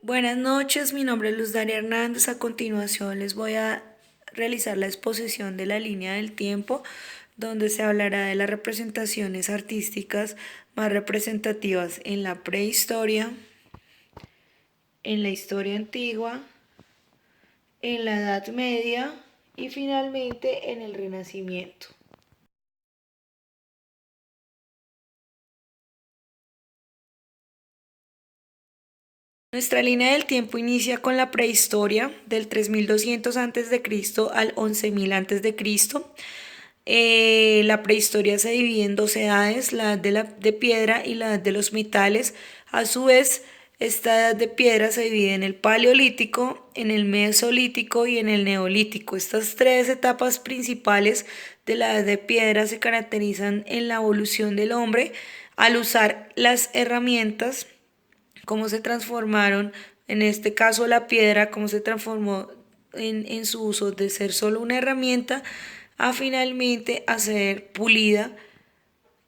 Buenas noches, mi nombre es Luz Daria Hernández. A continuación les voy a realizar la exposición de la línea del tiempo, donde se hablará de las representaciones artísticas más representativas en la prehistoria, en la historia antigua, en la Edad Media y finalmente en el Renacimiento. Nuestra línea del tiempo inicia con la prehistoria del 3200 a.C. al 11.000 a.C. La prehistoria se divide en dos edades, la edad de piedra y la edad de los metales. A su vez, esta edad de piedra se divide en el paleolítico, en el mesolítico y en el neolítico. Estas tres etapas principales de la edad de piedra se caracterizan en la evolución del hombre al usar las herramientas, cómo se transformaron, en este caso la piedra, cómo se transformó en su uso de ser solo una herramienta a finalmente a ser pulida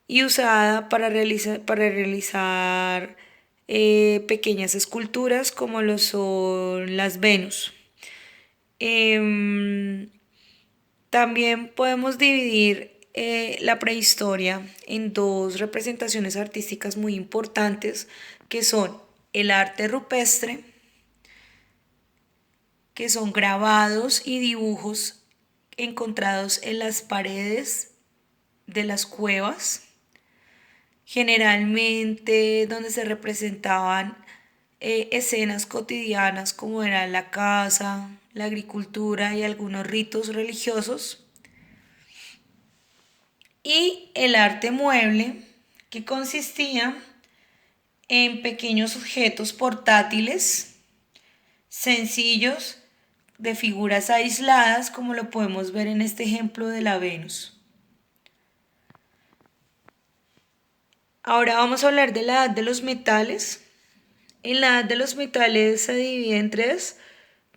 y usada para realizar pequeñas esculturas como lo son las Venus. Em, También podemos dividir la prehistoria en dos representaciones artísticas muy importantes, que son el arte rupestre, que son grabados y dibujos encontrados en las paredes de las cuevas, generalmente donde se representaban escenas cotidianas como era la caza, la agricultura y algunos ritos religiosos. Y el arte mueble, que consistía en pequeños objetos portátiles, sencillos, de figuras aisladas, como lo podemos ver en este ejemplo de la Venus. Ahora vamos a hablar de la edad de los metales. En la edad de los metales se divide en tres,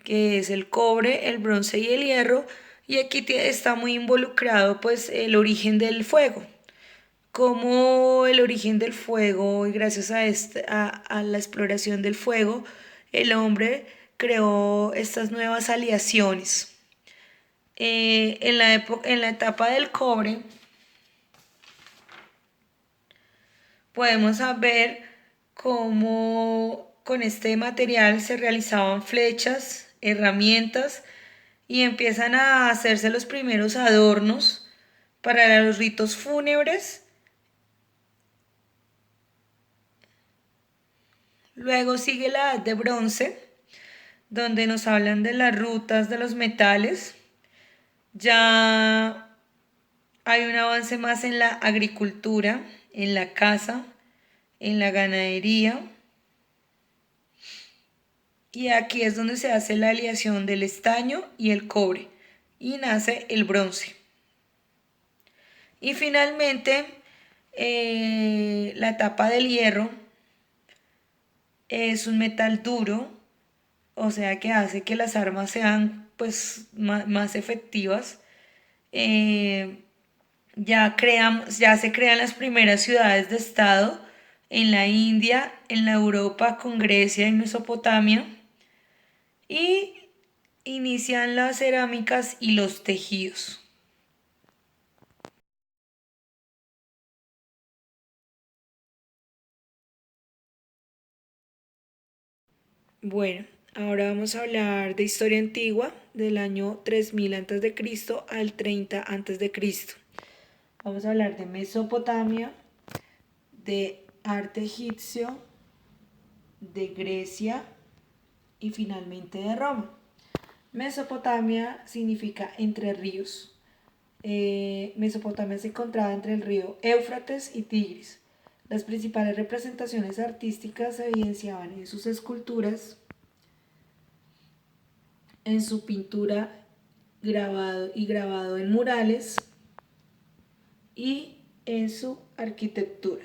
que es el cobre, el bronce y el hierro, y aquí está muy involucrado pues el origen del fuego. Como el origen del fuego y gracias a la exploración del fuego, el hombre creó estas nuevas aleaciones. En la etapa del cobre podemos ver cómo con este material se realizaban flechas, herramientas y empiezan a hacerse los primeros adornos para los ritos fúnebres. Luego sigue la edad de bronce, donde nos hablan de las rutas de los metales. Ya hay un avance más en la agricultura, en la caza, en la ganadería. Y aquí es donde se hace la aleación del estaño y el cobre y nace el bronce. Y finalmente, la etapa del hierro es un metal duro, o sea que hace que las armas sean pues más efectivas. Eh, ya se crean las primeras ciudades de estado en la India, en la Europa con Grecia y Mesopotamia, y inician las cerámicas y los tejidos. Bueno, ahora vamos a hablar de historia antigua del año 3000 a.C. al 30 a.C. Vamos a hablar de Mesopotamia, de arte egipcio, de Grecia y finalmente de Roma. Mesopotamia significa entre ríos. Mesopotamia se encontraba entre el río Éufrates y Tigris. Las principales representaciones artísticas se evidenciaban en sus esculturas, en su pintura grabado en murales y en su arquitectura.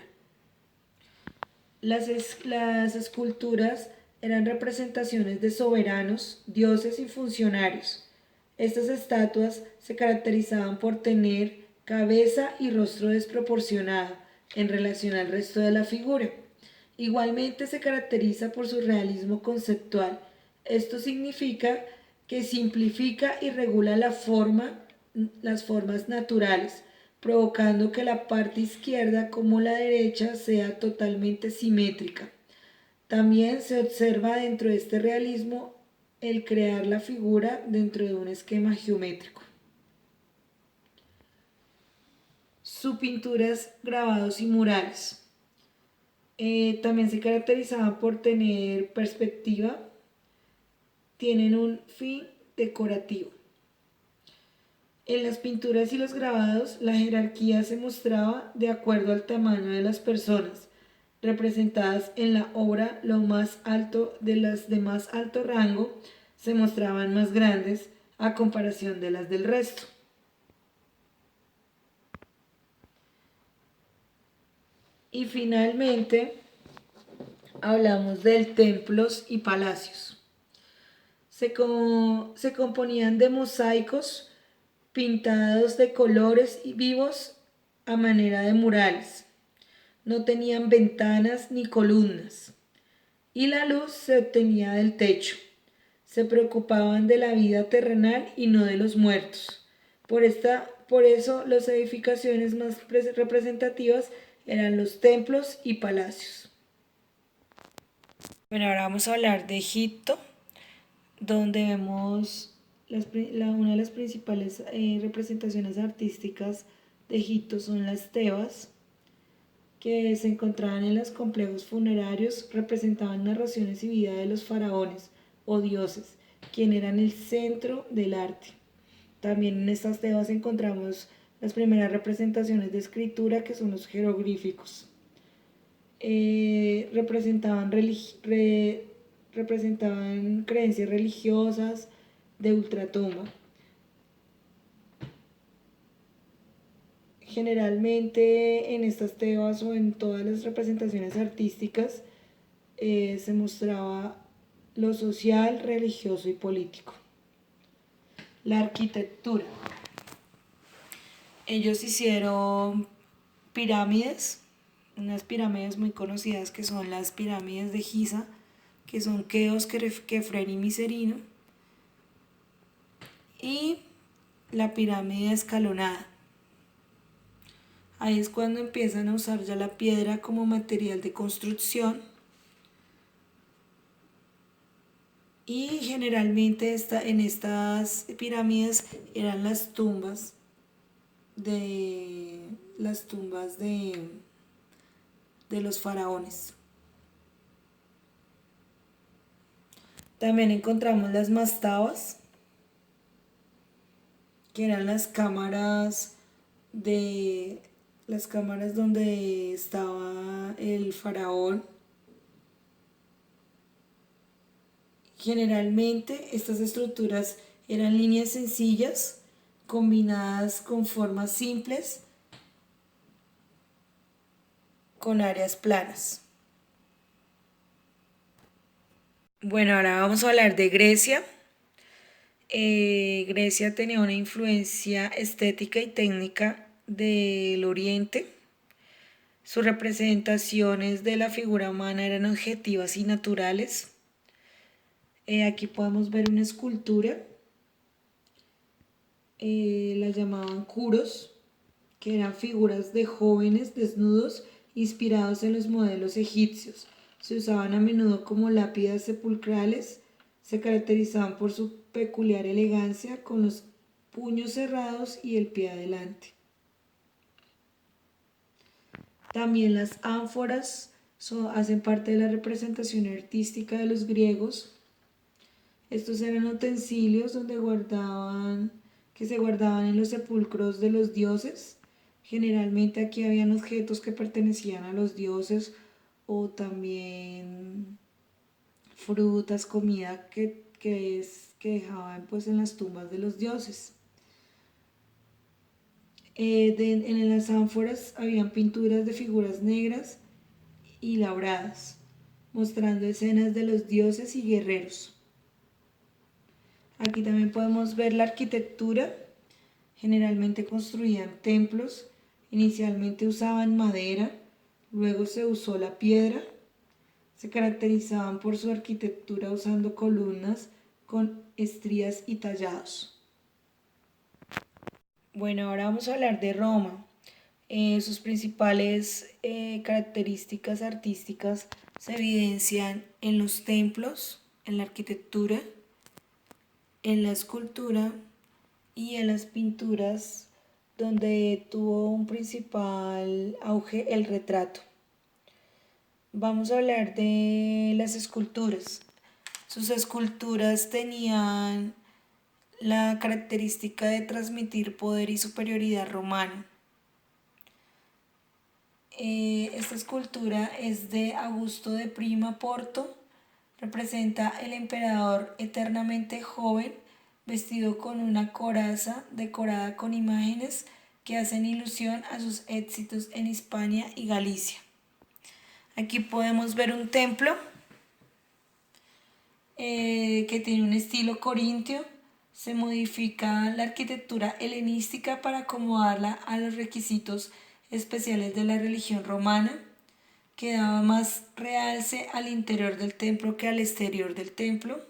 Las esculturas eran representaciones de soberanos, dioses y funcionarios. Estas estatuas se caracterizaban por tener cabeza y rostro desproporcionado en relación al resto de la figura Igualmente se caracteriza por su realismo conceptual. Esto significa que simplifica y regula las formas naturales, provocando que la parte izquierda como la derecha sea totalmente simétrica. También se observa dentro de este realismo el crear la figura dentro de un esquema geométrico. Sus pinturas, grabados y murales. También se caracterizaban por tener perspectiva, tienen un fin decorativo. En las pinturas y los grabados, la jerarquía se mostraba de acuerdo al tamaño de las personas, representadas en la obra. Lo más alto de las de más alto rango se mostraban más grandes a comparación de las del resto. Y finalmente hablamos de templos y palacios. Se componían de mosaicos pintados de colores vivos a manera de murales. No tenían ventanas ni columnas y la luz se obtenía del techo. Se preocupaban de la vida terrenal y no de los muertos. Por eso las edificaciones más representativas eran los templos y palacios. Bueno, ahora vamos a hablar de Egipto, donde vemos una de las principales representaciones artísticas de Egipto son las tebas, que se encontraban en los complejos funerarios, representaban narraciones y vida de los faraones o dioses, quien eran el centro del arte. También en estas tebas encontramos las primeras representaciones de escritura, que son los jeroglíficos. Representaban creencias religiosas de ultratumba. Generalmente en estas tebas o en todas las representaciones artísticas se mostraba lo social, religioso y político. La arquitectura. Ellos hicieron pirámides, unas pirámides muy conocidas que son las pirámides de Giza, que son Keops, Kefren y Miserino, y la pirámide escalonada. Ahí es cuando empiezan a usar ya la piedra como material de construcción. Y generalmente en estas pirámides eran las tumbas de los faraones. También encontramos las mastabas, que eran las cámaras donde estaba el faraón. Generalmente estas estructuras eran líneas sencillas combinadas con formas simples con áreas planas. Bueno, ahora vamos a hablar de Grecia. Grecia tenía una influencia estética y técnica del Oriente. Sus representaciones de la figura humana eran objetivas y naturales. Aquí podemos ver una escultura, la llamaban curos, que eran figuras de jóvenes desnudos inspirados en los modelos egipcios. Se usaban a menudo como lápidas sepulcrales, se caracterizaban por su peculiar elegancia con los puños cerrados y el pie adelante. También las ánforas hacen parte de la representación artística de los griegos. Estos eran utensilios que se guardaban en los sepulcros de los dioses. Generalmente aquí habían objetos que pertenecían a los dioses o también frutas, comida que dejaban pues en las tumbas de los dioses. En las ánforas habían pinturas de figuras negras y labradas, mostrando escenas de los dioses y guerreros. Aquí también podemos ver la arquitectura. Generalmente construían templos, inicialmente usaban madera, luego se usó la piedra Se caracterizaban por su arquitectura usando columnas con estrías y tallados. Bueno, ahora vamos a hablar de Roma. Sus principales características artísticas se evidencian en los templos, en la arquitectura, en la escultura y en las pinturas, donde tuvo un principal auge el retrato. Vamos a hablar de las esculturas. Sus esculturas tenían la característica de transmitir poder y superioridad romana. Esta escultura es de Augusto de Prima Porto. Representa el emperador eternamente joven, vestido con una coraza decorada con imágenes que hacen ilusión a sus éxitos en Hispania y Galicia. Aquí podemos ver un templo que tiene un estilo corintio. Se modifica la arquitectura helenística para acomodarla a los requisitos especiales de la religión romana, que daba más realce al interior del templo que al exterior del templo.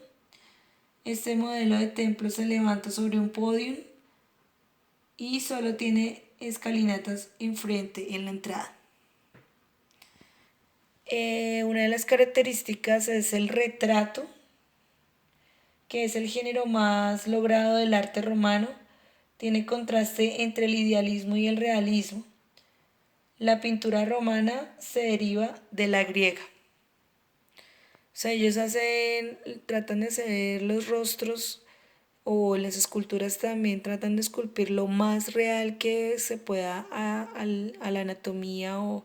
Este modelo de templo se levanta sobre un podio y solo tiene escalinatas enfrente en la entrada. Una de las características es el retrato, que es el género más logrado del arte romano. Tiene contraste entre el idealismo y el realismo. La pintura romana se deriva de la griega. O sea, ellos tratan de hacer los rostros, o las esculturas también tratan de esculpir lo más real que se pueda a la anatomía o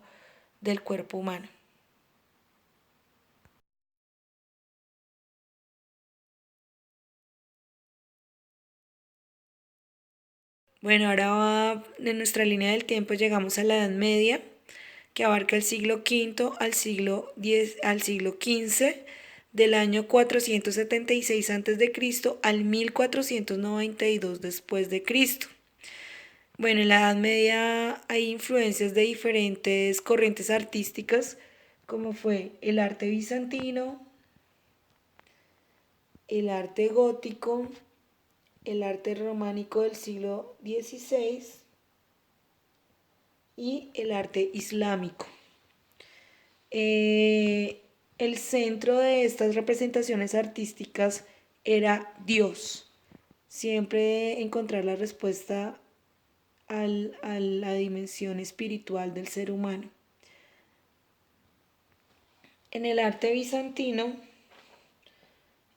del cuerpo humano. Bueno, en nuestra línea del tiempo llegamos a la Edad Media, que abarca el siglo V al siglo XV, del año 476 a.C. al 1492 después de Cristo. Bueno, en la Edad Media hay influencias de diferentes corrientes artísticas, como fue el arte bizantino, el arte gótico, el arte románico del siglo XVI y el arte islámico. El centro de estas representaciones artísticas era Dios. Siempre encontrar la respuesta a la dimensión espiritual del ser humano. En el arte bizantino,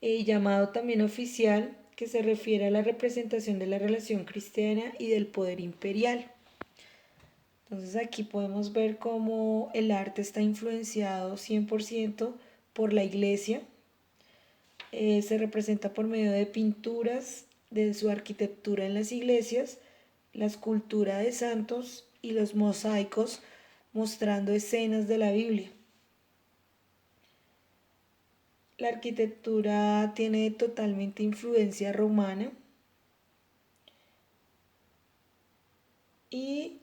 llamado también oficial, que se refiere a la representación de la relación cristiana y del poder imperial. Entonces aquí podemos ver cómo el arte está influenciado 100% por la iglesia. Se representa por medio de pinturas, de su arquitectura en las iglesias, la escultura de santos y los mosaicos mostrando escenas de la Biblia. La arquitectura tiene totalmente influencia romana y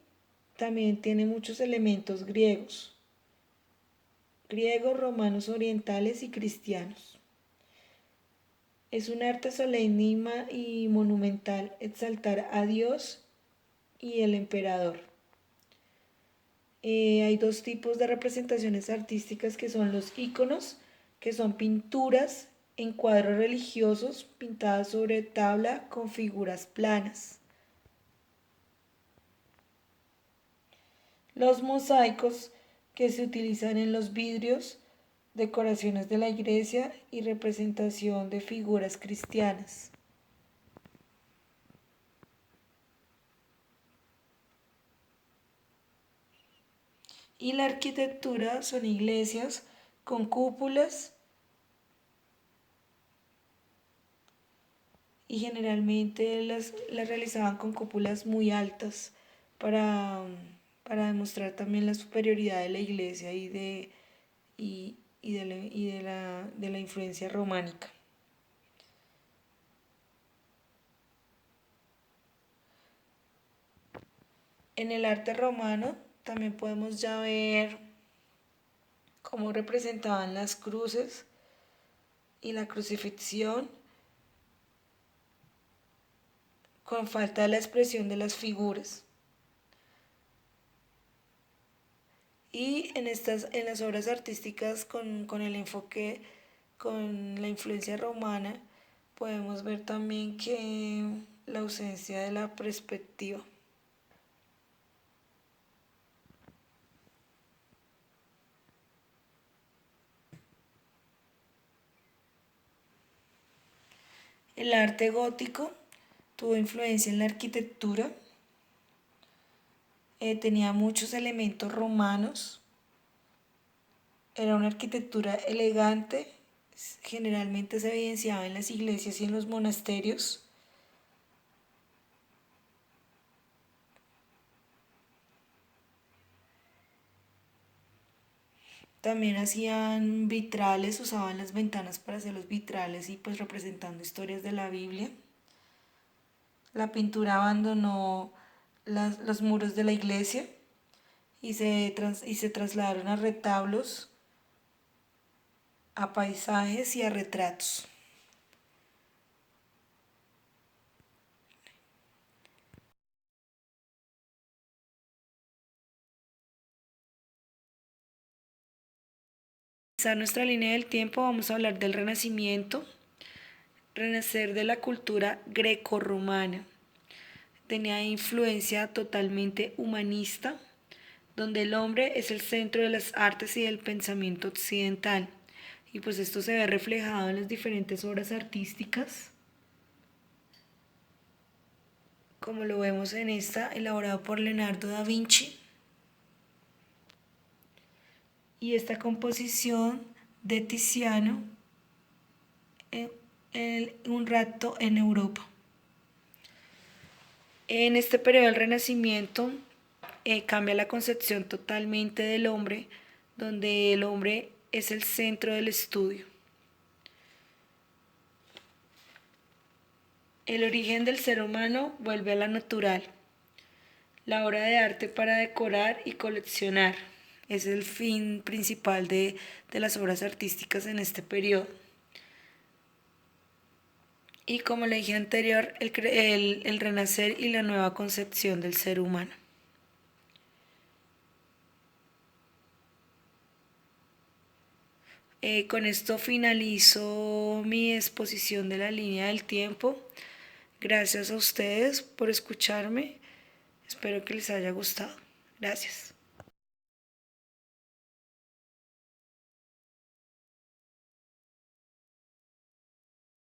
también tiene muchos elementos griegos, romanos, orientales y cristianos. Es un arte solemne y monumental exaltar a Dios y el emperador. Hay dos tipos de representaciones artísticas, que son los íconos, que son pinturas en cuadros religiosos pintadas sobre tabla con figuras planas. Los mosaicos, que se utilizan en los vidrios, decoraciones de la iglesia y representación de figuras cristianas. Y la arquitectura son iglesias con cúpulas, y generalmente las realizaban con cúpulas muy altas para, demostrar también la superioridad de la iglesia y de la influencia románica. En el arte romano también podemos ya ver cómo representaban las cruces y la crucifixión con falta de la expresión de las figuras. Y en las obras artísticas con el enfoque, con la influencia romana, podemos ver también que la ausencia de la perspectiva. El arte gótico tuvo influencia en la arquitectura, tenía muchos elementos romanos, era una arquitectura elegante, generalmente se evidenciaba en las iglesias y en los monasterios. También hacían vitrales, usaban las ventanas para hacer los vitrales y pues representando historias de la Biblia. La pintura abandonó los muros de la iglesia y se trasladaron a retablos, a paisajes y a retratos. Para nuestra línea del tiempo vamos a hablar del Renacimiento, renacer de la cultura grecorromana. Tenía influencia totalmente humanista, donde el hombre es el centro de las artes y del pensamiento occidental. Y pues esto se ve reflejado en las diferentes obras artísticas, como lo vemos en esta, elaborada por Leonardo da Vinci, y esta composición de Tiziano, en, un rato en Europa. En este periodo del Renacimiento cambia la concepción totalmente del hombre, donde el hombre es el centro del estudio. El origen del ser humano vuelve a la natural. La obra de arte para decorar y coleccionar es el fin principal de las obras artísticas en este periodo. Y como le dije anterior, el renacer y la nueva concepción del ser humano. Con esto finalizo mi exposición de la línea del tiempo. Gracias a ustedes por escucharme. Espero que les haya gustado. Gracias.